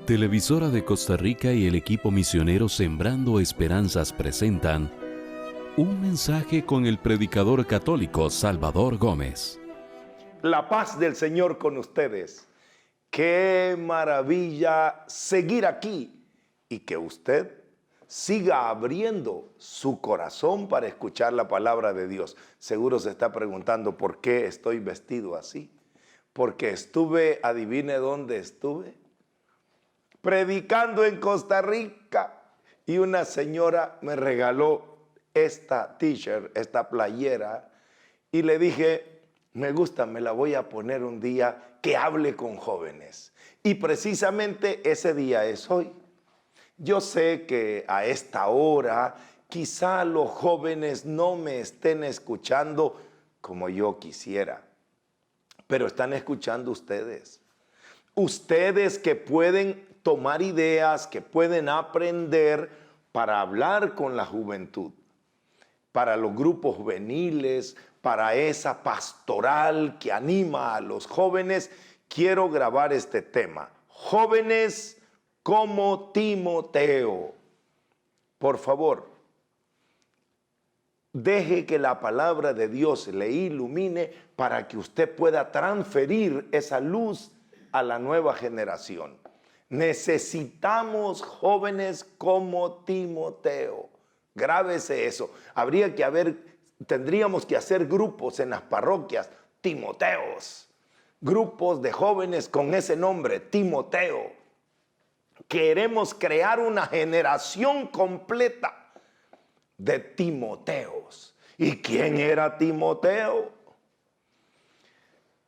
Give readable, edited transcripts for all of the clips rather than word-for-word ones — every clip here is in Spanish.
Televisora de Costa Rica y el equipo misionero Sembrando Esperanzas presentan un mensaje con el predicador católico Salvador Gómez. La paz del Señor con ustedes. Qué maravilla seguir aquí y que usted siga abriendo su corazón para escuchar la palabra de Dios. Seguro se está preguntando por qué estoy vestido así. Porque estuve, adivine dónde estuve, predicando en Costa Rica y una señora me regaló esta t-shirt, esta playera, y le dije, me gusta, me la voy a poner un día que hable con jóvenes. Y precisamente ese día es hoy. Yo sé que a esta hora quizá los jóvenes no me estén escuchando como yo quisiera, pero están escuchando ustedes. Ustedes que pueden tomar ideas, que pueden aprender para hablar con la juventud, para los grupos juveniles, para esa pastoral que anima a los jóvenes. Quiero grabar este tema. Jóvenes como Timoteo. Por favor, deje que la palabra de Dios le ilumine para que usted pueda transferir esa luz a la nueva generación. Necesitamos jóvenes como Timoteo. Grábese eso. Tendríamos que hacer grupos en las parroquias, Timoteos. Grupos de jóvenes con ese nombre, Timoteo. Queremos crear una generación completa de Timoteos. ¿Y quién era Timoteo?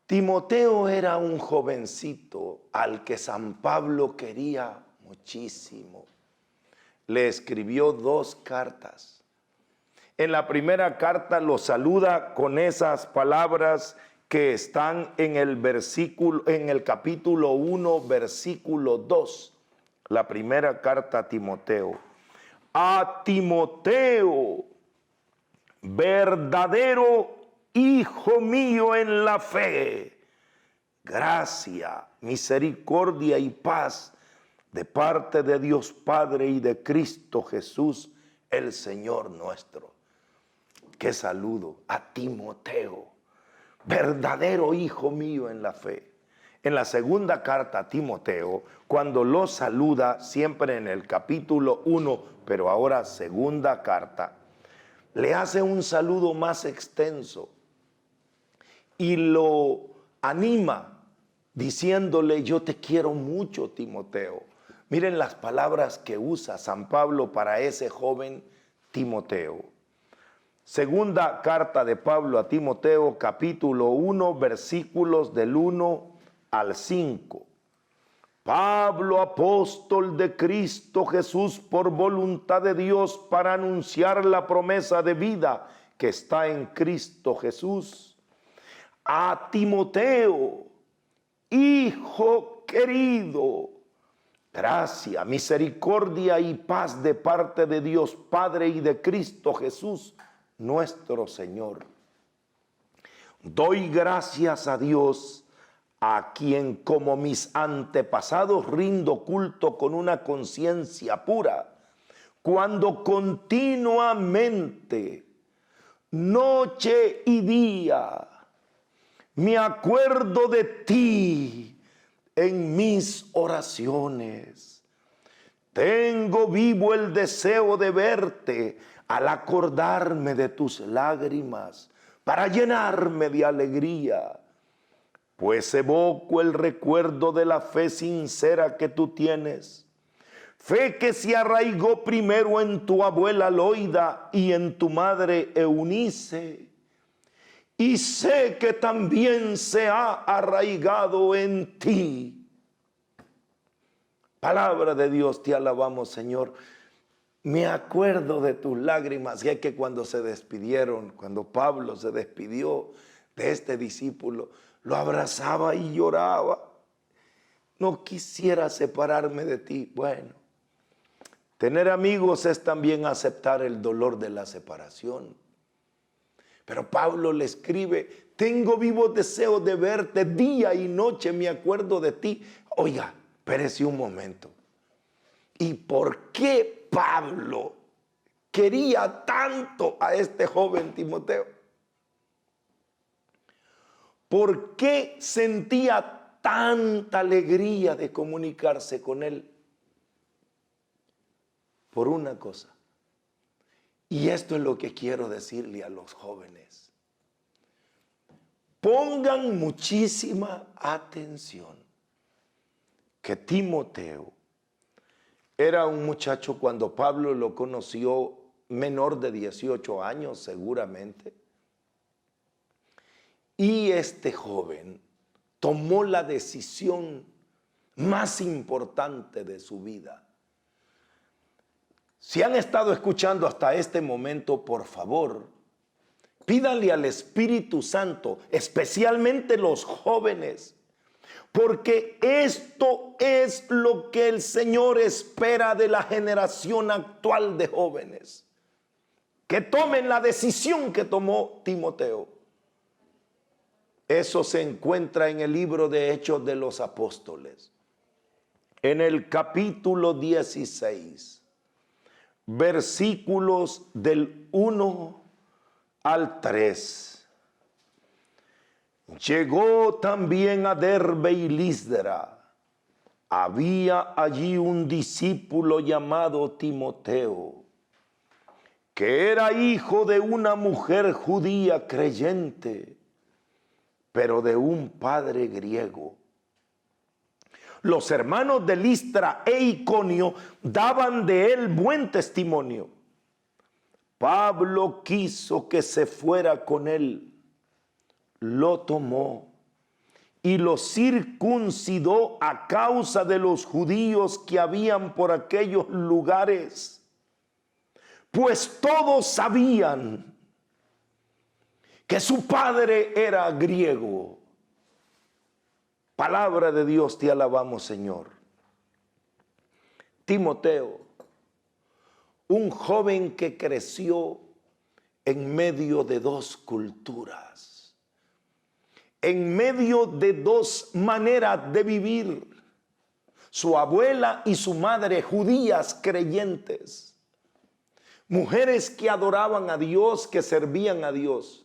Timoteo era un jovencito al que San Pablo quería muchísimo. Le escribió 2 cartas. En la primera carta lo saluda con esas palabras que están en el capítulo 1, versículo 2. La primera carta a Timoteo. A Timoteo, verdadero hijo mío en la fe, gracia, misericordia y paz de parte de Dios Padre y de Cristo Jesús, el Señor nuestro. Qué saludo a Timoteo, verdadero hijo mío en la fe. En la segunda carta a Timoteo, cuando lo saluda, siempre en el capítulo 1, pero ahora segunda carta, le hace un saludo más extenso y lo anima diciéndole, yo te quiero mucho, Timoteo. Miren las palabras que usa San Pablo para ese joven Timoteo. Segunda carta de Pablo a Timoteo, capítulo 1, versículos del 1 al 5. Pablo, apóstol de Cristo Jesús, por voluntad de Dios, para anunciar la promesa de vida que está en Cristo Jesús. A Timoteo, hijo querido, gracia, misericordia y paz de parte de Dios Padre y de Cristo Jesús, nuestro Señor. Doy gracias a Dios, a quien como mis antepasados rindo culto con una conciencia pura, cuando continuamente, noche y día, me acuerdo de ti en mis oraciones. Tengo vivo el deseo de verte al acordarme de tus lágrimas para llenarme de alegría, pues evoco el recuerdo de la fe sincera que tú tienes, fe que se arraigó primero en tu abuela Loida y en tu madre Eunice, y sé que también se ha arraigado en ti. Palabra de Dios, te alabamos, Señor. Me acuerdo de tus lágrimas, y es que cuando se despidieron, cuando Pablo se despidió de este discípulo, lo abrazaba y lloraba. No quisiera separarme de ti. Bueno, tener amigos es también aceptar el dolor de la separación. Pero Pablo le escribe, tengo vivo deseo de verte, día y noche me acuerdo de ti. Oiga, Espérese un momento. ¿Y por qué Pablo quería tanto a este joven Timoteo? ¿Por qué sentía tanta alegría de comunicarse con él? Por una cosa. Y esto es lo que quiero decirle a los jóvenes. Pongan muchísima atención. Que Timoteo era un muchacho cuando Pablo lo conoció, menor de 18 años seguramente. Y este joven tomó la decisión más importante de su vida. Si han estado escuchando hasta este momento, por favor, pídanle al Espíritu Santo, especialmente los jóvenes, porque esto es lo que el Señor espera de la generación actual de jóvenes. Que tomen la decisión que tomó Timoteo. Eso se encuentra en el libro de Hechos de los Apóstoles. En el capítulo 16, versículos del 1 al 3. Llegó también a Derbe y Listra. Había allí un discípulo llamado Timoteo, que era hijo de una mujer judía creyente, pero de un padre griego. Los hermanos de Listra e Iconio daban de él buen testimonio. Pablo quiso que se fuera con él. Lo tomó y lo circuncidó a causa de los judíos que habían por aquellos lugares, pues todos sabían que su padre era griego. Palabra de Dios, te alabamos, Señor. Timoteo, un joven que creció en medio de dos culturas, en medio de dos maneras de vivir. Su abuela y su madre judías creyentes, mujeres que adoraban a Dios, que servían a Dios,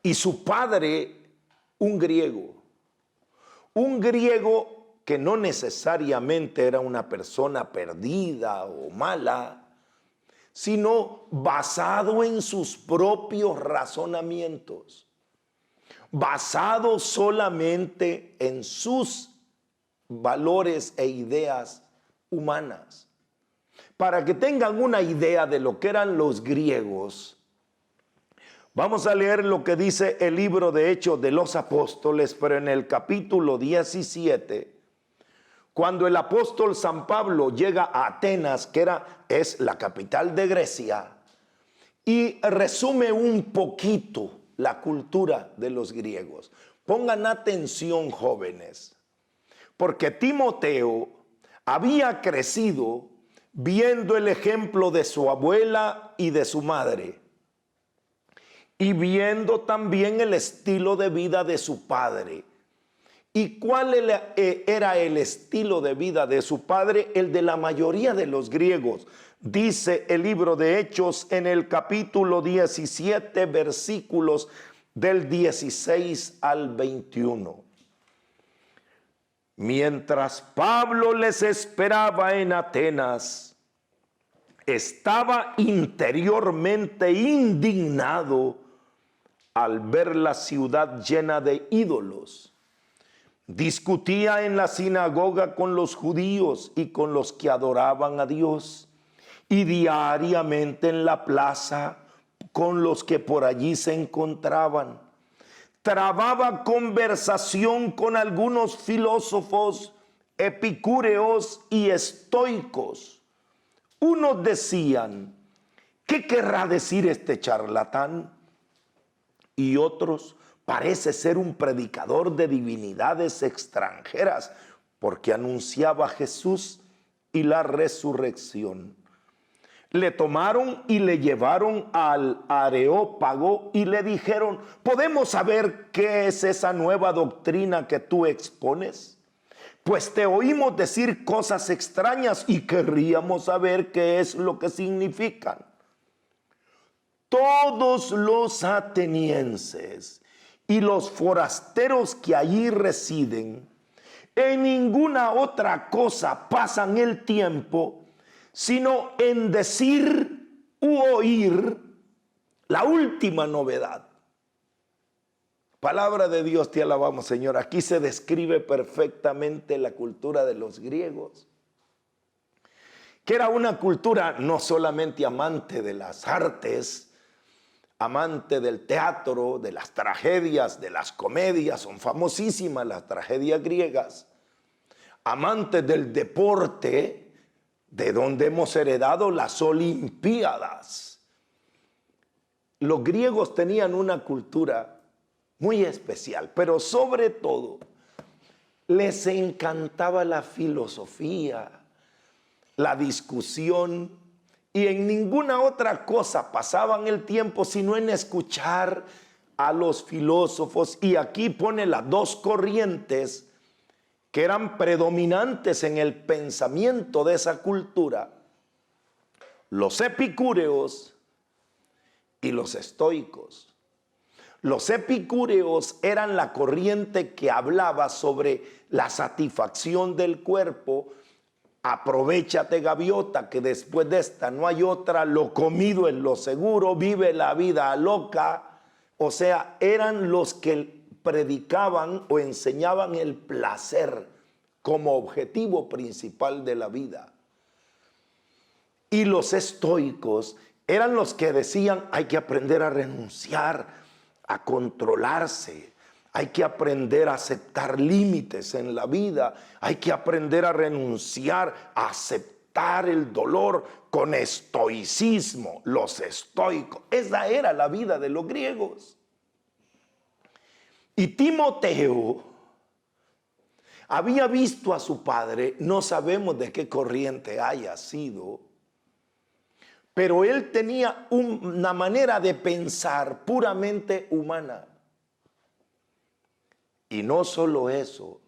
y su padre un griego que no necesariamente era una persona perdida o mala, sino basado en sus propios razonamientos, basado solamente en sus valores e ideas humanas. Para que tengan una idea de lo que eran los griegos, vamos a leer lo que dice el libro de Hechos de los Apóstoles, pero en el capítulo 17, cuando el apóstol San Pablo llega a Atenas, que es la capital de Grecia, y resume un poquito la cultura de los griegos. Pongan atención, jóvenes, porque Timoteo había crecido viendo el ejemplo de su abuela y de su madre, y viendo también el estilo de vida de su padre. ¿Y cuál era el estilo de vida de su padre? El de la mayoría de los griegos. Dice el libro de Hechos en el capítulo 17, versículos del 16 al 21. Mientras Pablo les esperaba en Atenas, estaba interiormente indignado al ver la ciudad llena de ídolos. Discutía en la sinagoga con los judíos y con los que adoraban a Dios, y diariamente en la plaza con los que por allí se encontraban. Trababa conversación con algunos filósofos epicúreos y estoicos. Unos decían: ¿qué querrá decir este charlatán? Y otros: parece ser un predicador de divinidades extranjeras, porque anunciaba a Jesús y la resurrección. Le tomaron y le llevaron al Areópago y le dijeron: ¿podemos saber qué es esa nueva doctrina que tú expones? Pues te oímos decir cosas extrañas y querríamos saber qué es lo que significan. Todos los atenienses y los forasteros que allí residen, en ninguna otra cosa pasan el tiempo, sino en decir u oír la última novedad. Palabra de Dios, te alabamos, Señor. Aquí se describe perfectamente la cultura de los griegos, que era una cultura no solamente amante de las artes, amante del teatro, de las tragedias, de las comedias, son famosísimas las tragedias griegas, amante del deporte, de donde hemos heredado las Olimpiadas. Los griegos tenían una cultura muy especial, pero sobre todo les encantaba la filosofía, la discusión, y en ninguna otra cosa pasaban el tiempo sino en escuchar a los filósofos. Y aquí pone las dos corrientes que eran predominantes en el pensamiento de esa cultura: los epicúreos y los estoicos. Los epicúreos eran la corriente que hablaba sobre la satisfacción del cuerpo. Aprovéchate, gaviota, que después de esta no hay otra, lo comido es lo seguro, vive la vida loca. O sea, eran los que predicaban o enseñaban el placer como objetivo principal de la vida. Y los estoicos eran los que decían: hay que aprender a renunciar, a controlarse, hay que aprender a aceptar límites en la vida, hay que aprender a renunciar, a aceptar el dolor con estoicismo. Los estoicos, esa era la vida de los griegos. Y Timoteo había visto a su padre, no sabemos de qué corriente haya sido, pero él tenía una manera de pensar puramente humana. Y no solo eso,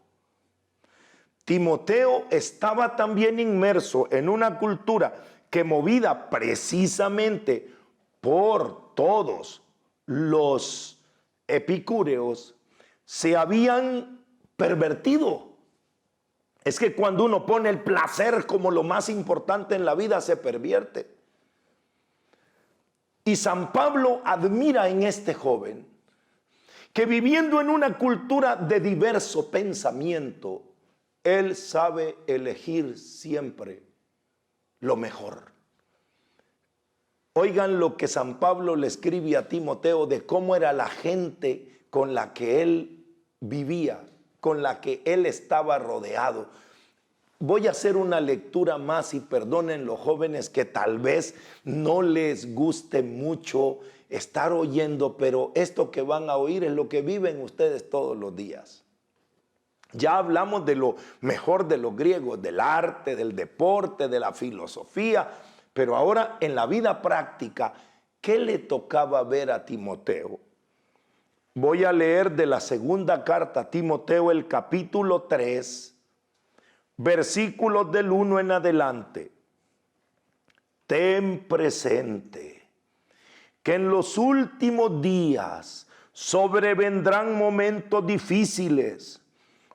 Timoteo estaba también inmerso en una cultura que, movida precisamente por todos los epicúreos, se habían pervertido. Es que cuando uno pone el placer como lo más importante en la vida, se pervierte. Y San Pablo admira en este joven que, viviendo en una cultura de diverso pensamiento, él sabe elegir siempre lo mejor. Oigan lo que San Pablo le escribe a Timoteo de cómo era la gente con la que él vivía, con la que él estaba rodeado. Voy a hacer una lectura más y perdonen los jóvenes que tal vez no les guste mucho estar oyendo, pero esto que van a oír es lo que viven ustedes todos los días. Ya hablamos de lo mejor de los griegos, del arte, del deporte, de la filosofía, pero ahora en la vida práctica, ¿qué le tocaba ver a Timoteo? Voy a leer de la segunda carta a Timoteo, el capítulo 3, versículos del 1 en adelante. Ten presente que en los últimos días sobrevendrán momentos difíciles.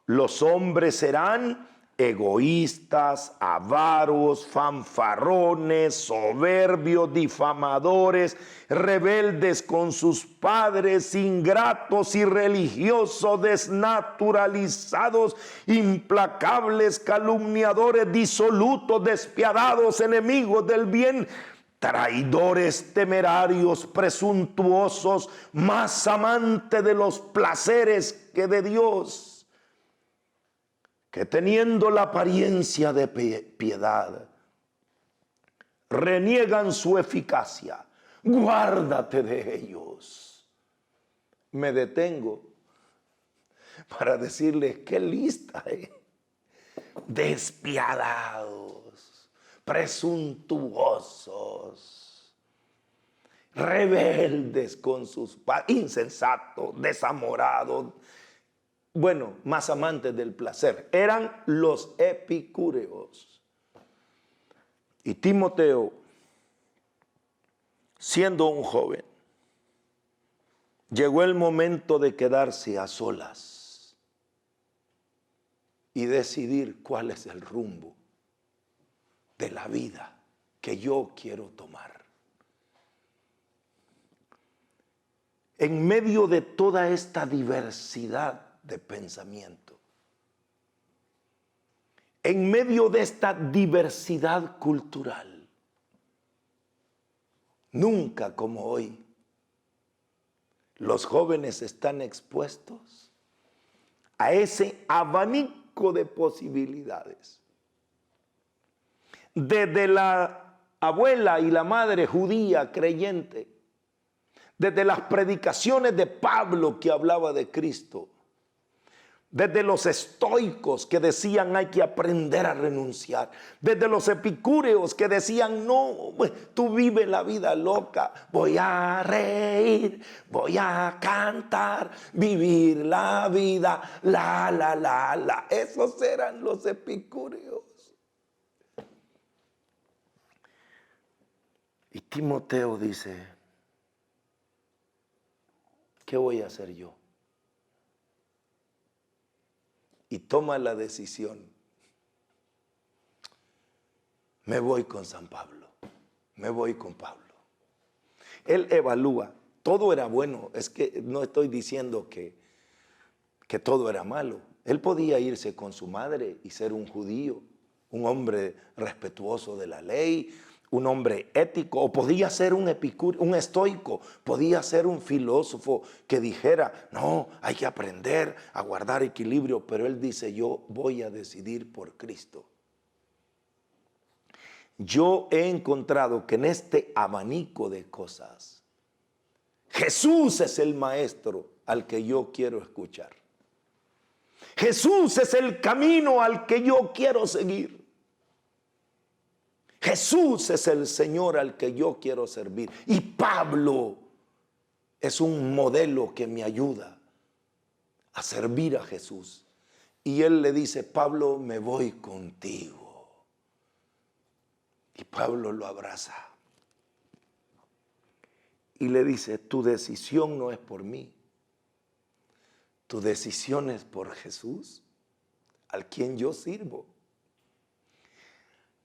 Los hombres serán egoístas, avaros, fanfarrones, soberbios, difamadores, rebeldes con sus padres, ingratos, irreligiosos, desnaturalizados, implacables, calumniadores, disolutos, despiadados, enemigos del bien, traidores, temerarios, presuntuosos, más amantes de los placeres que de Dios, que teniendo la apariencia de piedad, reniegan su eficacia. Guárdate de ellos. Me detengo para decirles qué lista, despiadados, presuntuosos, rebeldes con sus padres, insensatos, desamorados, bueno, más amantes del placer. Eran los epicúreos. Y Timoteo, siendo un joven, llegó el momento de quedarse a solas y decidir cuál es el rumbo de la vida que yo quiero tomar. En medio de toda esta diversidad de pensamiento, en medio de esta diversidad cultural, nunca como hoy, los jóvenes están expuestos a ese abanico de posibilidades. Desde la abuela y la madre judía creyente, desde las predicaciones de Pablo que hablaba de Cristo, desde los estoicos que decían hay que aprender a renunciar, desde los epicúreos que decían no, tú vives la vida loca, voy a reír, voy a cantar, vivir la vida, la. Esos eran los epicúreos. Y Timoteo dice, ¿qué voy a hacer yo? Y toma la decisión. Me voy con San Pablo. Me voy con Pablo. Él evalúa. Todo era bueno. Es que no estoy diciendo que todo era malo. Él podía irse con su madre y ser un judío, un hombre respetuoso de la ley, un hombre ético, o podía ser un epicúreo, un estoico, podía ser un filósofo que dijera, no, hay que aprender a guardar equilibrio, pero él dice, yo voy a decidir por Cristo. Yo he encontrado que en este abanico de cosas, Jesús es el maestro al que yo quiero escuchar. Jesús es el camino al que yo quiero seguir. Jesús es el Señor al que yo quiero servir. Y Pablo es un modelo que me ayuda a servir a Jesús. Y él le dice, Pablo, me voy contigo. Y Pablo lo abraza. Y le dice, tu decisión no es por mí. Tu decisión es por Jesús, al quien yo sirvo,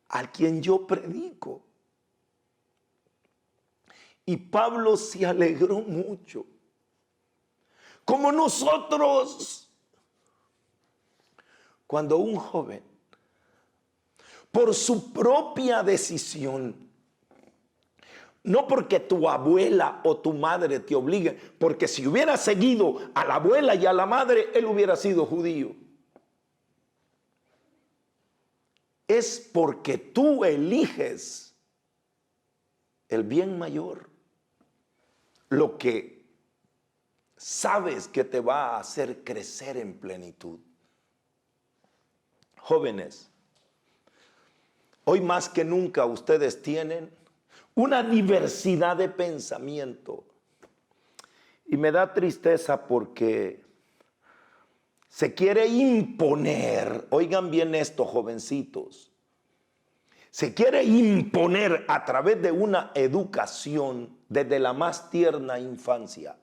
al quien yo predico. Y Pablo se alegró mucho. Como nosotros, cuando un joven, por su propia decisión, no porque tu abuela o tu madre te obliguen, porque si hubiera seguido a la abuela y a la madre, él hubiera sido judío. Es porque tú eliges el bien mayor, lo que sabes que te va a hacer crecer en plenitud. Jóvenes, hoy más que nunca ustedes tienen una diversidad de pensamiento. Y me da tristeza porque se quiere imponer, oigan bien esto, jovencitos, se quiere imponer a través de una educación desde la más tierna infancia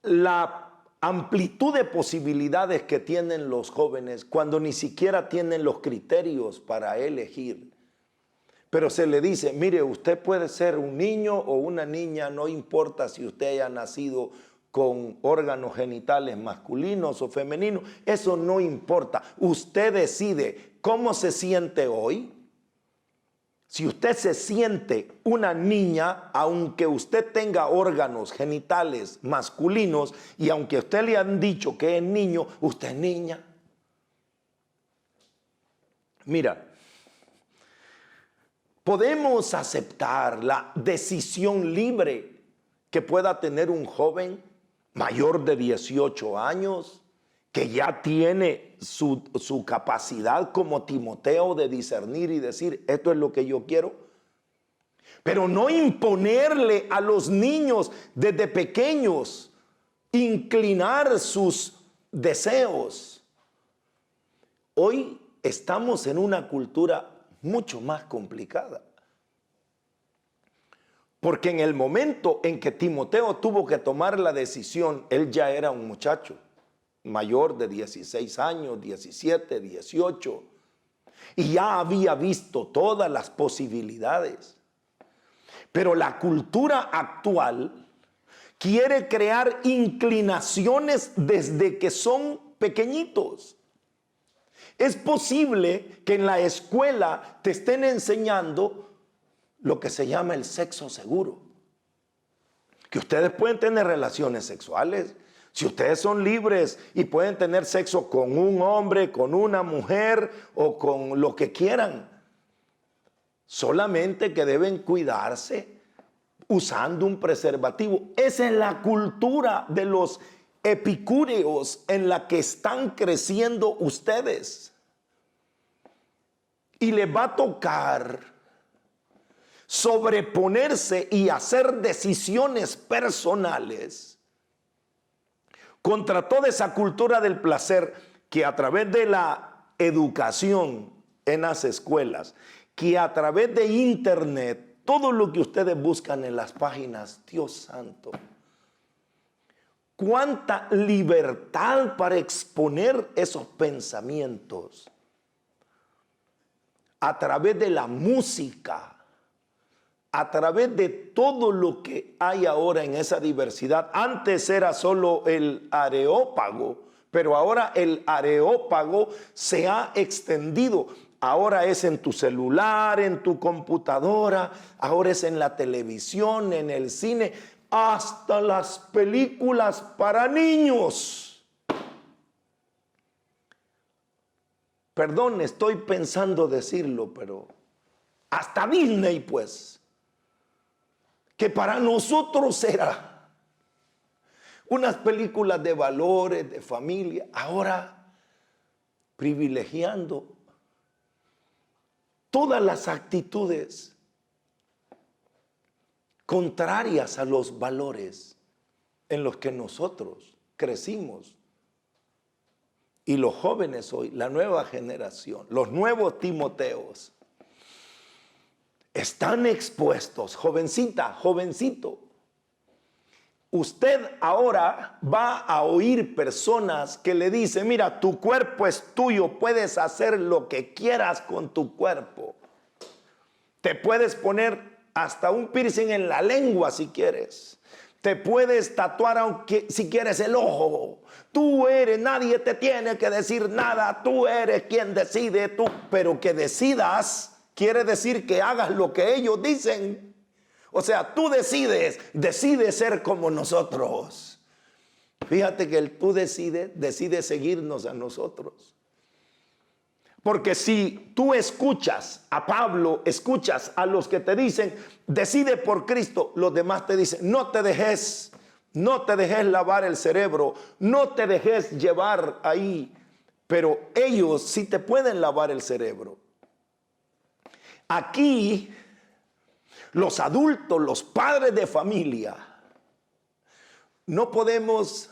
la amplitud de posibilidades que tienen los jóvenes cuando ni siquiera tienen los criterios para elegir. Pero se le dice, mire, usted puede ser un niño o una niña, no importa si usted haya nacido con órganos genitales masculinos o femeninos, eso no importa. Usted decide cómo se siente hoy. Si usted se siente una niña, aunque usted tenga órganos genitales masculinos y aunque a usted le han dicho que es niño, usted es niña. Mira, podemos aceptar la decisión libre que pueda tener un joven mayor de 18 años, que ya tiene su capacidad como Timoteo de discernir y decir, esto es lo que yo quiero. Pero no imponerle a los niños desde pequeños inclinar sus deseos. Hoy estamos en una cultura mucho más complicada. Porque en el momento en que Timoteo tuvo que tomar la decisión, él ya era un muchacho mayor de 16 años, 17, 18, y ya había visto todas las posibilidades. Pero la cultura actual quiere crear inclinaciones desde que son pequeñitos. Es posible que en la escuela te estén enseñando lo que se llama el sexo seguro. Que ustedes pueden tener relaciones sexuales. Si ustedes son libres y pueden tener sexo con un hombre, con una mujer o con lo que quieran. Solamente que deben cuidarse usando un preservativo. Esa es la cultura de los epicúreos en la que están creciendo ustedes. Y les va a tocar sobreponerse y hacer decisiones personales contra toda esa cultura del placer que a través de la educación en las escuelas, que a través de internet, todo lo que ustedes buscan en las páginas, Dios santo, cuánta libertad para exponer esos pensamientos a través de la música, a través de todo lo que hay ahora en esa diversidad. Antes era solo el areópago, pero ahora el areópago se ha extendido. Ahora es en tu celular, en tu computadora, ahora es en la televisión, en el cine, hasta las películas para niños. Perdón, estoy pensando decirlo, pero hasta Disney, pues, que para nosotros era unas películas de valores, de familia, ahora privilegiando todas las actitudes contrarias a los valores en los que nosotros crecimos. Y los jóvenes hoy, la nueva generación, los nuevos Timoteos, están expuestos. Jovencita, jovencito, usted ahora va a oír personas que le dicen, mira, tu cuerpo es tuyo, puedes hacer lo que quieras con tu cuerpo. Te puedes poner hasta un piercing en la lengua si quieres. Te puedes tatuar aunque si quieres el ojo. Tú eres, nadie te tiene que decir nada. Tú eres quien decide, tú. Pero que decidas quiere decir que hagas lo que ellos dicen. O sea, tú decides ser como nosotros. Fíjate que el tú decide seguirnos a nosotros. Porque si tú escuchas a Pablo, escuchas a los que te dicen, decide por Cristo, los demás te dicen, no te dejes lavar el cerebro, no te dejes llevar ahí. Pero ellos sí te pueden lavar el cerebro. Aquí, los adultos, los padres de familia, no podemos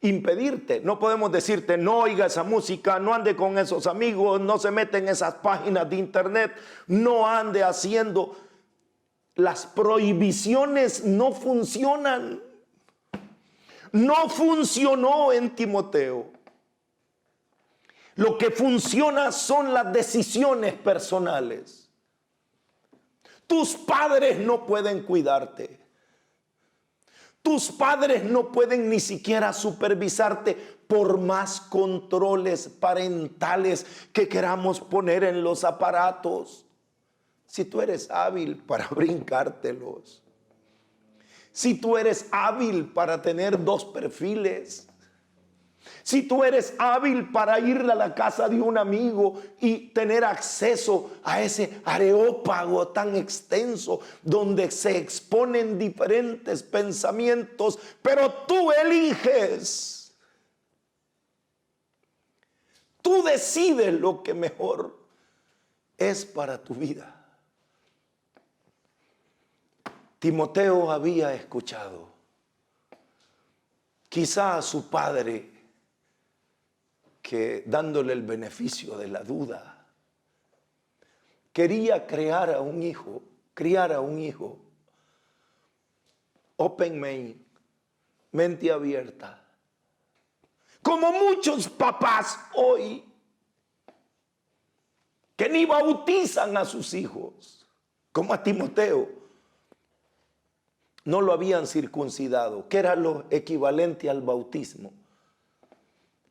impedirte, no podemos decirte no oiga esa música, no ande con esos amigos, no se mete en esas páginas de internet, no ande haciendo. Las prohibiciones no funcionan. No funcionó en Timoteo. Lo que funciona son las decisiones personales. Tus padres no pueden cuidarte. Tus padres no pueden ni siquiera supervisarte por más controles parentales que queramos poner en los aparatos. Si tú eres hábil para brincártelos, si tú eres hábil para tener 2 perfiles, si tú eres hábil para ir a la casa de un amigo y tener acceso a ese areópago tan extenso donde se exponen diferentes pensamientos, pero tú eliges. Tú decides lo que mejor es para tu vida. Timoteo había escuchado Quizá a su padre, que dándole el beneficio de la duda, quería criar a un hijo, open mind, mente abierta, como muchos papás hoy, que ni bautizan a sus hijos, como a Timoteo. No lo habían circuncidado, que era lo equivalente al bautismo.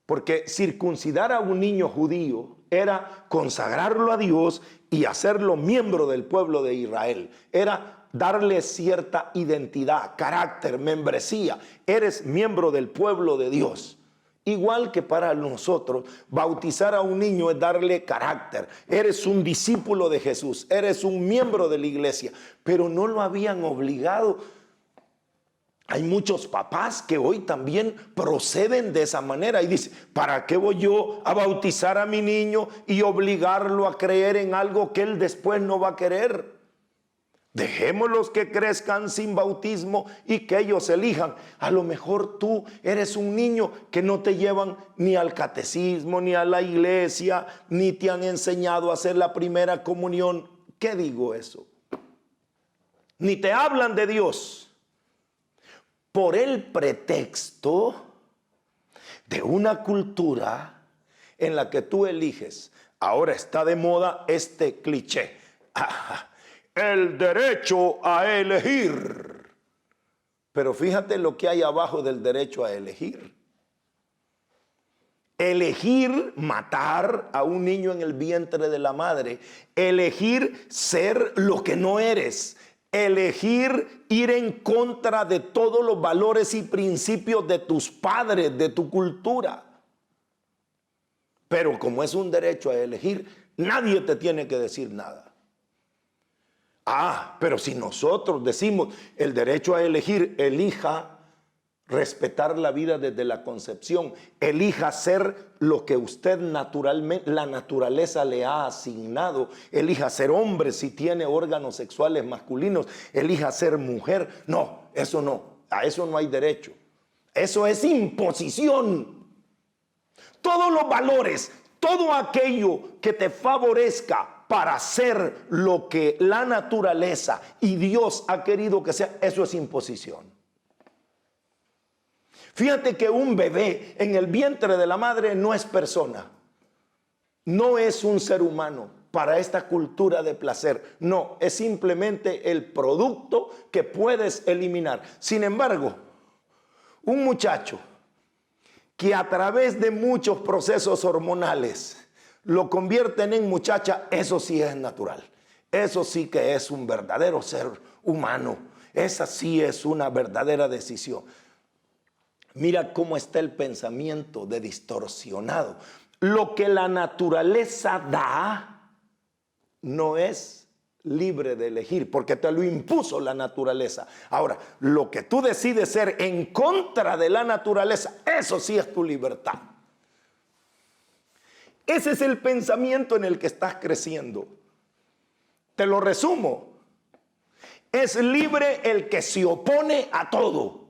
Porque circuncidar a un niño judío era consagrarlo a Dios y hacerlo miembro del pueblo de Israel. Era darle cierta identidad, carácter, membresía. Eres miembro del pueblo de Dios. Igual que para nosotros, bautizar a un niño es darle carácter. Eres un discípulo de Jesús, eres un miembro de la iglesia, pero no lo habían obligado. Hay muchos papás que hoy también proceden de esa manera y dicen, ¿para qué voy yo a bautizar a mi niño y obligarlo a creer en algo que él después no va a querer? Dejémoslos que crezcan sin bautismo y que ellos elijan. A lo mejor tú eres un niño que no te llevan ni al catecismo, ni a la iglesia, ni te han enseñado a hacer la primera comunión. ¿Qué digo eso? Ni te hablan de Dios. Por el pretexto de una cultura en la que tú eliges. Ahora está de moda este cliché. El derecho a elegir. Pero fíjate lo que hay abajo del derecho a elegir. Elegir matar a un niño en el vientre de la madre. Elegir ser lo que no eres. Elegir ir en contra de todos los valores y principios de tus padres, de tu cultura. Pero como es un derecho a elegir, nadie te tiene que decir nada. Pero si nosotros decimos el derecho a elegir, elija respetar la vida desde la concepción, elija ser lo que usted naturalmente, la naturaleza le ha asignado, elija ser hombre si tiene órganos sexuales masculinos, elija ser mujer. No, eso no, a eso no hay derecho. Eso es imposición. Todos los valores, todo aquello que te favorezca para ser lo que la naturaleza y Dios ha querido que sea, eso es imposición. Fíjate que un bebé en el vientre de la madre no es persona, no es un ser humano para esta cultura de placer. No, es simplemente el producto que puedes eliminar. Sin embargo, un muchacho que a través de muchos procesos hormonales lo convierten en muchacha, eso sí es natural. Eso sí que es un verdadero ser humano. Esa sí es una verdadera decisión. Mira cómo está el pensamiento de distorsionado. Lo que la naturaleza da no es libre de elegir, porque te lo impuso la naturaleza. Ahora, lo que tú decides ser en contra de la naturaleza, eso sí es tu libertad. Ese es el pensamiento en el que estás creciendo. Te lo resumo. Es libre el que se opone a todo.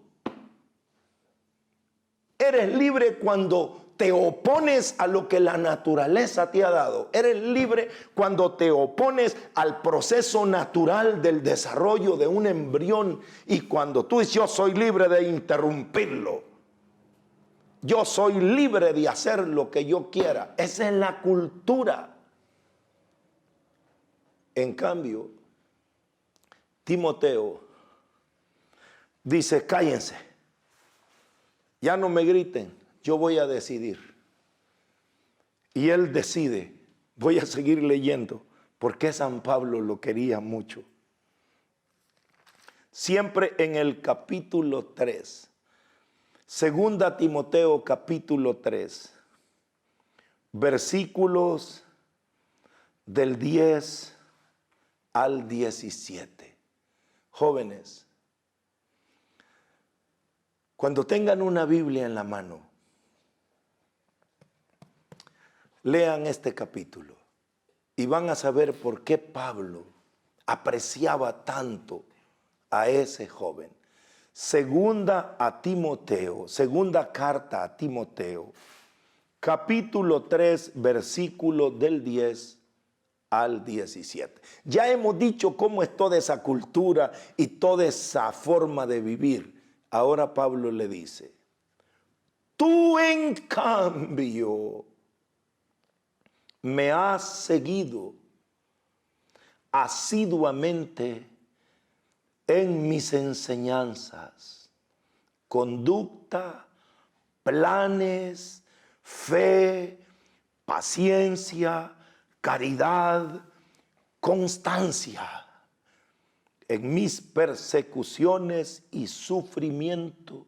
Eres libre cuando te opones a lo que la naturaleza te ha dado. Eres libre cuando te opones al proceso natural del desarrollo de un embrión. Y cuando tú dices, yo soy libre de interrumpirlo. Yo soy libre de hacer lo que yo quiera. Esa es la cultura. En cambio, Timoteo dice, cállense. Ya no me griten, yo voy a decidir. Y él decide, voy a seguir leyendo, porque San Pablo lo quería mucho. Siempre en el capítulo 3, segunda Timoteo capítulo 3, versículos del 10 al 17. Jóvenes, cuando tengan una Biblia en la mano, lean este capítulo y van a saber por qué Pablo apreciaba tanto a ese joven. Segunda carta a Timoteo, capítulo 3, versículo del 10 al 17. Ya hemos dicho cómo es toda esa cultura y toda esa forma de vivir. Ahora Pablo le dice: tú en cambio me has seguido asiduamente en mis enseñanzas, conducta, planes, fe, paciencia, caridad, constancia, en mis persecuciones y sufrimiento,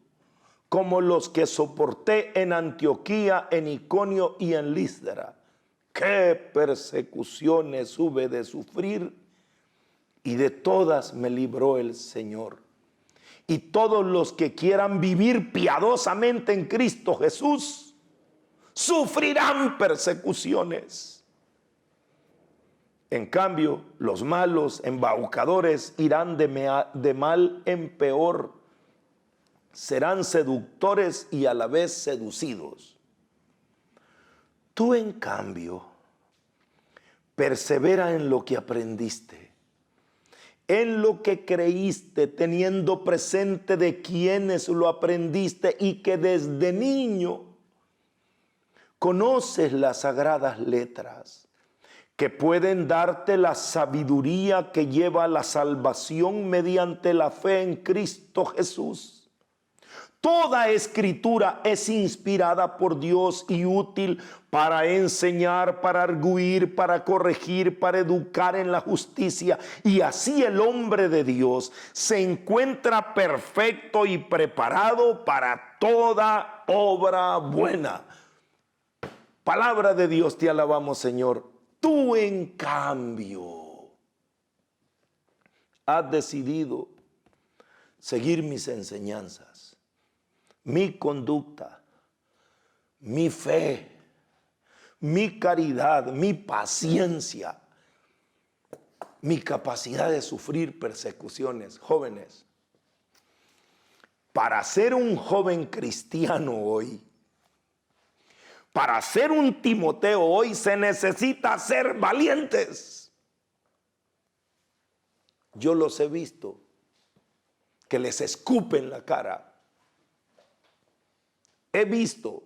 como los que soporté en Antioquía, en Iconio y en Listra. Qué persecuciones hube de sufrir, y de todas me libró el Señor. Y todos los que quieran vivir piadosamente en Cristo Jesús sufrirán persecuciones. En cambio, los malos embaucadores irán de mal en peor. Serán seductores y a la vez seducidos. Tú, en cambio, persevera en lo que aprendiste, en lo que creíste, teniendo presente de quienes lo aprendiste y que desde niño conoces las sagradas letras, que pueden darte la sabiduría que lleva a la salvación mediante la fe en Cristo Jesús. Toda escritura es inspirada por Dios y útil para enseñar, para arguir, para corregir, para educar en la justicia. Y así el hombre de Dios se encuentra perfecto y preparado para toda obra buena. Palabra de Dios, te alabamos, Señor. Tú, en cambio, has decidido seguir mis enseñanzas, mi conducta, mi fe, mi caridad, mi paciencia, mi capacidad de sufrir persecuciones. Jóvenes, para ser un joven cristiano hoy, para ser un Timoteo hoy, se necesita ser valientes. Yo los he visto que les escupen la cara. He visto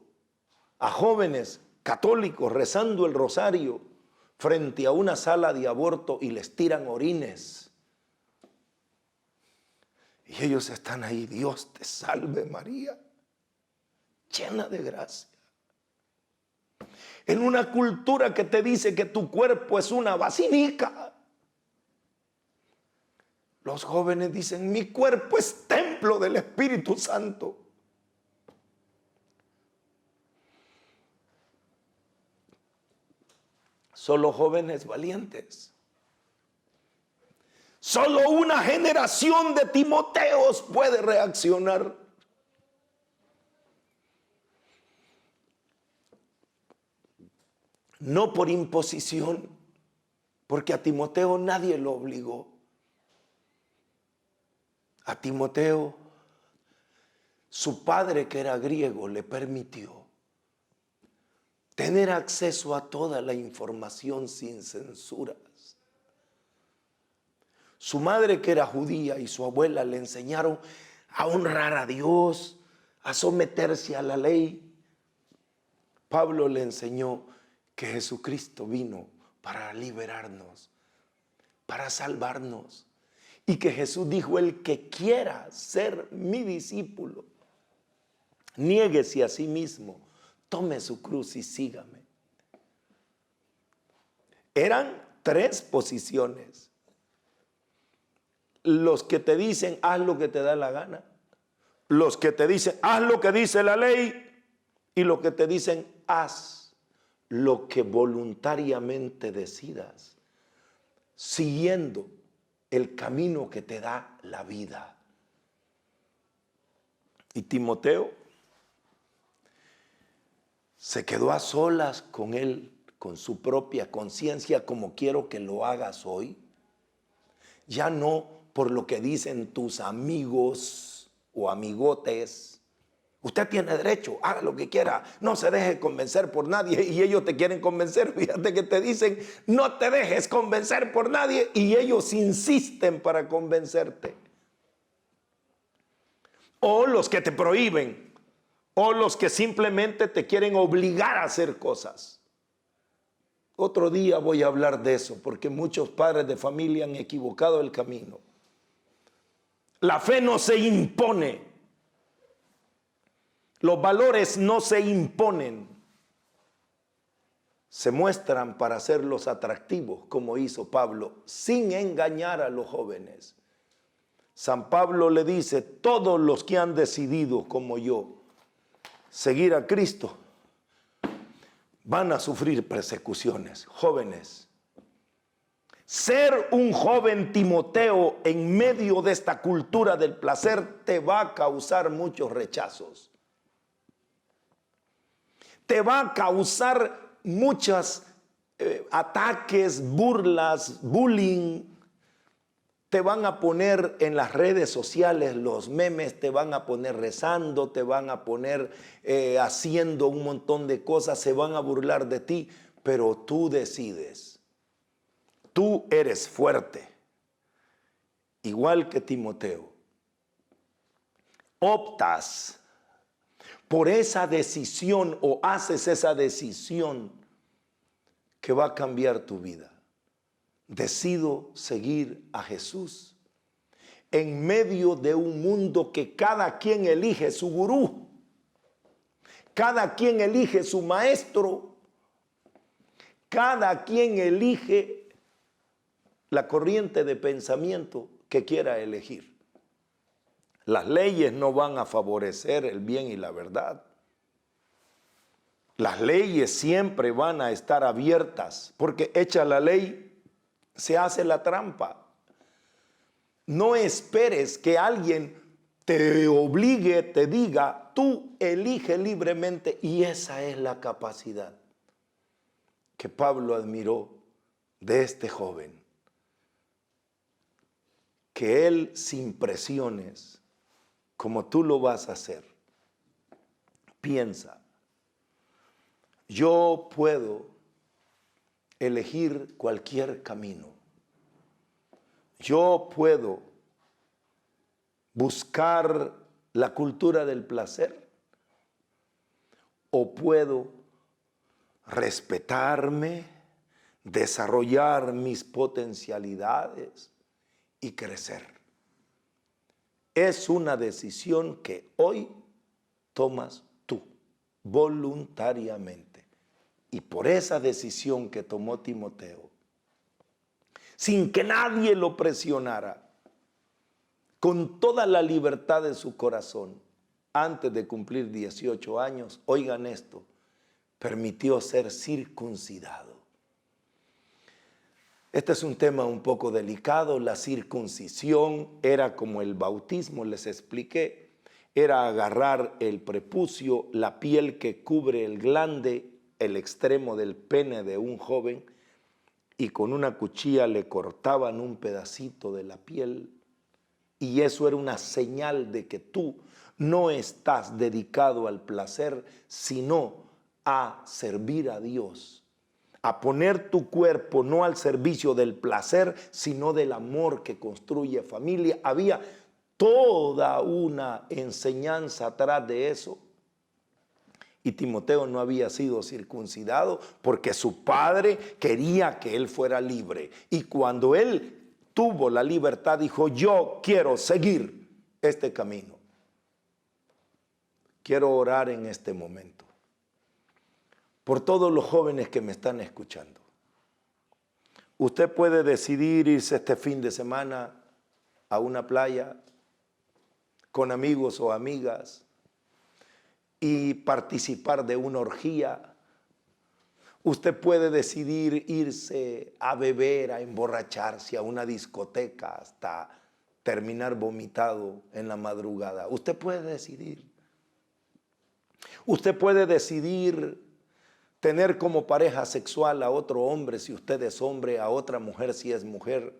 a jóvenes católicos rezando el rosario frente a una sala de aborto y les tiran orines. Y ellos están ahí: Dios te salve María, llena de gracia. En una cultura que te dice que tu cuerpo es una basílica, los jóvenes dicen: mi cuerpo es templo del Espíritu Santo. Solo jóvenes valientes. Solo una generación de Timoteos puede reaccionar. No por imposición, porque a Timoteo nadie lo obligó. A Timoteo, su padre, que era griego, le permitió tener acceso a toda la información sin censuras. Su madre, que era judía, y su abuela le enseñaron a honrar a Dios, a someterse a la ley. Pablo le enseñó que Jesucristo vino para liberarnos, para salvarnos, y que Jesús dijo: el que quiera ser mi discípulo, niéguese a sí mismo, tome su cruz y sígame. Eran 3 posiciones: los que te dicen haz lo que te da la gana, los que te dicen haz lo que dice la ley, y los que te dicen haz lo que voluntariamente decidas, siguiendo el camino que te da la vida. Y Timoteo se quedó a solas con él, con su propia conciencia, como quiero que lo hagas hoy. Ya no por lo que dicen tus amigos o amigotes. Usted tiene derecho, haga lo que quiera, no se deje convencer por nadie, y ellos te quieren convencer. Fíjate que te dicen, no te dejes convencer por nadie, y ellos insisten para convencerte. O los que te prohíben, o los que simplemente te quieren obligar a hacer cosas. Otro día voy a hablar de eso, porque muchos padres de familia han equivocado el camino. La fe no se impone. Los valores no se imponen, se muestran para hacerlos atractivos, como hizo Pablo, sin engañar a los jóvenes. San Pablo le dice, todos los que han decidido, como yo, seguir a Cristo, van a sufrir persecuciones. Jóvenes, ser un joven Timoteo en medio de esta cultura del placer te va a causar muchos rechazos. Te va a causar muchos ataques, burlas, bullying. Te van a poner en las redes sociales los memes, te van a poner rezando, te van a poner haciendo un montón de cosas, se van a burlar de ti, pero tú decides. Tú eres fuerte, igual que Timoteo. Optas por esa decisión o haces esa decisión que va a cambiar tu vida. Decido seguir a Jesús en medio de un mundo que cada quien elige su gurú, cada quien elige su maestro, cada quien elige la corriente de pensamiento que quiera elegir. Las leyes no van a favorecer el bien y la verdad. Las leyes siempre van a estar abiertas, porque hecha la ley, se hace la trampa. No esperes que alguien te obligue, te diga, tú elige libremente, y esa es la capacidad que Pablo admiró de este joven. Que él, sin presiones, como tú lo vas a hacer, piensa, yo puedo elegir cualquier camino. Yo puedo buscar la cultura del placer, o puedo respetarme, desarrollar mis potencialidades y crecer. Es una decisión que hoy tomas tú, voluntariamente. Y por esa decisión que tomó Timoteo, sin que nadie lo presionara, con toda la libertad de su corazón, antes de cumplir 18 años, oigan esto, permitió ser circuncidado. Este es un tema un poco delicado. La circuncisión era como el bautismo, les expliqué. Era agarrar el prepucio, la piel que cubre el glande, el extremo del pene de un joven, y con una cuchilla le cortaban un pedacito de la piel. Y eso era una señal de que tú no estás dedicado al placer, sino a servir a Dios. A poner tu cuerpo no al servicio del placer, sino del amor que construye familia. Había toda una enseñanza atrás de eso. Y Timoteo no había sido circuncidado porque su padre quería que él fuera libre. Y cuando él tuvo la libertad, dijo, yo quiero seguir este camino. Quiero orar en este momento por todos los jóvenes que me están escuchando. Usted puede decidir irse este fin de semana a una playa con amigos o amigas y participar de una orgía. Usted puede decidir irse a beber, a emborracharse a una discoteca hasta terminar vomitado en la madrugada. Usted puede decidir. Usted puede decidir tener como pareja sexual a otro hombre si usted es hombre, a otra mujer si es mujer.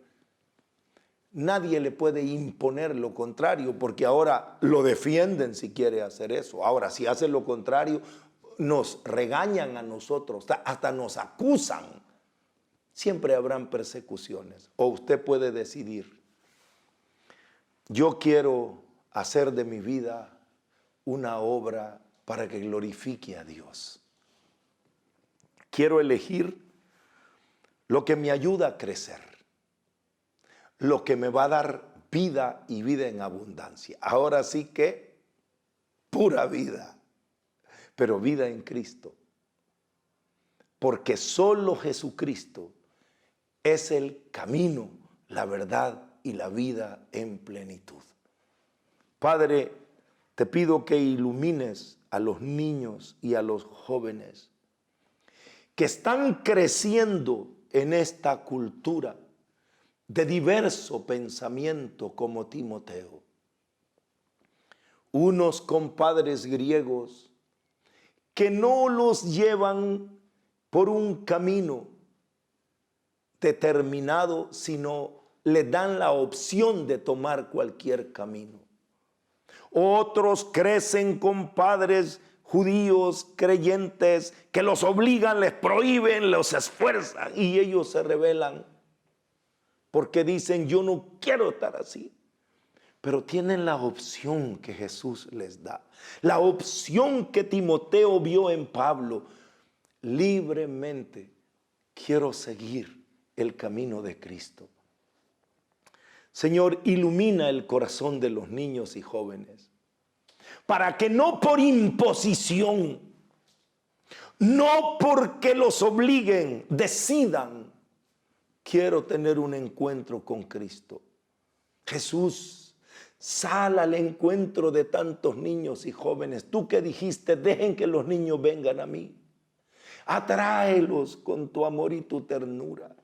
nadie le puede imponer lo contrario, porque ahora lo defienden si quiere hacer eso. Ahora, si hace lo contrario, nos regañan a nosotros, hasta nos acusan. Siempre habrán persecuciones. O usted puede decidir: yo quiero hacer de mi vida una obra para que glorifique a Dios. Quiero elegir lo que me ayuda a crecer, lo que me va a dar vida y vida en abundancia. Ahora sí que pura vida, pero vida en Cristo. Porque solo Jesucristo es el camino, la verdad y la vida en plenitud. Padre, te pido que ilumines a los niños y a los jóvenes que están creciendo en esta cultura de diverso pensamiento como Timoteo. Unos compadres griegos que no los llevan por un camino determinado, sino le dan la opción de tomar cualquier camino. Otros crecen con padres judíos creyentes que los obligan, les prohíben, los esfuerzan, y ellos se rebelan porque dicen: yo no quiero estar así. Pero tienen la opción que Jesús les da, la opción que Timoteo vio en Pablo. Libremente quiero seguir el camino de Cristo. Señor, ilumina el corazón de los niños y jóvenes, para que no por imposición, no porque los obliguen, decidan: quiero tener un encuentro con Cristo. Jesús, sal al encuentro de tantos niños y jóvenes. Tú que dijiste: dejen que los niños vengan a mí. Atráelos con tu amor y tu ternura.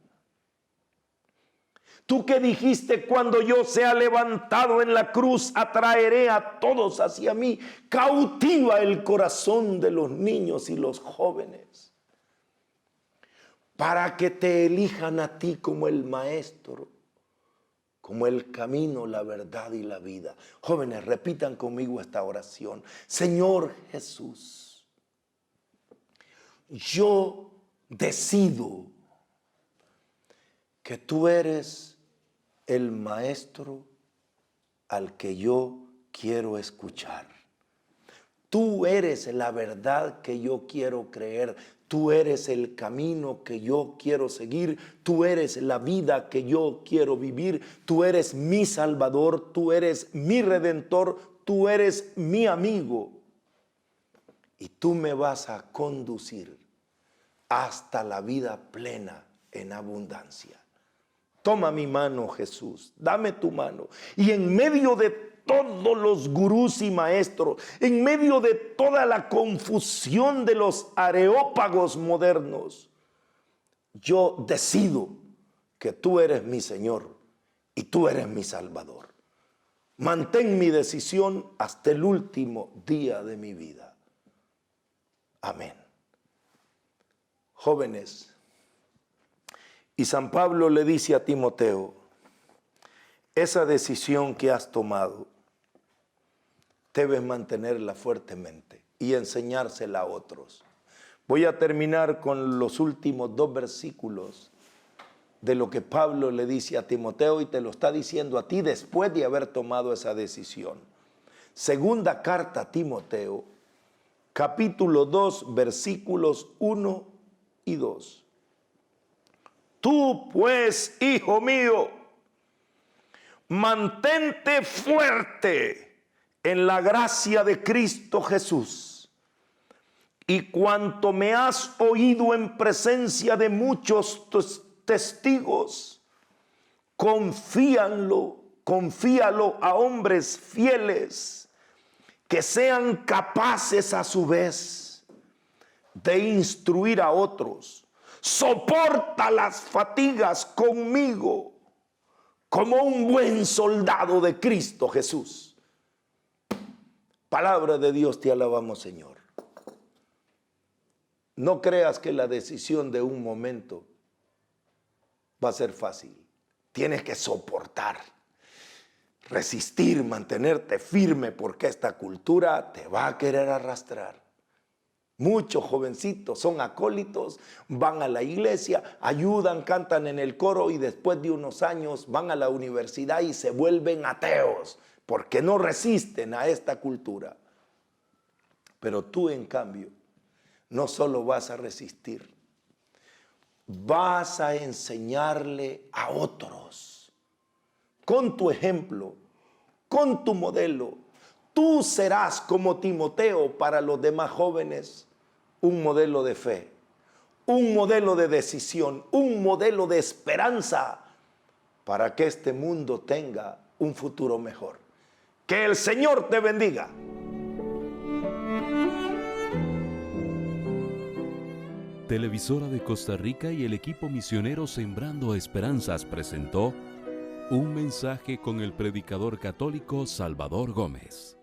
Tú que dijiste: cuando yo sea levantado en la cruz, atraeré a todos hacia mí. Cautiva el corazón de los niños y los jóvenes, para que te elijan a ti como el Maestro, como el camino, la verdad y la vida. Jóvenes, repitan conmigo esta oración. Señor Jesús, yo decido que tú eres el Maestro al que yo quiero escuchar. Tú eres la verdad que yo quiero creer. Tú eres el camino que yo quiero seguir. Tú eres la vida que yo quiero vivir. Tú eres mi Salvador. Tú eres mi Redentor. Tú eres mi amigo. Y tú me vas a conducir hasta la vida plena en abundancia. Toma mi mano, Jesús, dame tu mano. Y en medio de todos los gurús y maestros, en medio de toda la confusión de los areópagos modernos, yo decido que tú eres mi Señor y tú eres mi Salvador. Mantén mi decisión hasta el último día de mi vida. Amén. Jóvenes, y San Pablo le dice a Timoteo: esa decisión que has tomado, debes mantenerla fuertemente y enseñársela a otros. Voy a terminar con los últimos 2 versículos de lo que Pablo le dice a Timoteo, y te lo está diciendo a ti después de haber tomado esa decisión. Segunda carta a Timoteo, capítulo 2, versículos 1 y 2. Tú pues, hijo mío, mantente fuerte en la gracia de Cristo Jesús, y cuanto me has oído en presencia de muchos testigos, confíalo a hombres fieles que sean capaces a su vez de instruir a otros. Soporta las fatigas conmigo como un buen soldado de Cristo Jesús. Palabra de Dios, te alabamos, Señor. No creas que la decisión de un momento va a ser fácil. Tienes que soportar. resistir, mantenerte firme, porque esta cultura te va a querer arrastrar. Muchos jovencitos son acólitos, van a la iglesia, ayudan, cantan en el coro y después de unos años van a la universidad y se vuelven ateos porque no resisten a esta cultura. Pero tú, en cambio, no solo vas a resistir, vas a enseñarle a otros. Con tu ejemplo, con tu modelo, tú serás como Timoteo para los demás jóvenes, un modelo de fe, un modelo de decisión, un modelo de esperanza para que este mundo tenga un futuro mejor. Que el Señor te bendiga. Televisora de Costa Rica y el equipo misionero Sembrando Esperanzas presentó un mensaje con el predicador católico Salvador Gómez.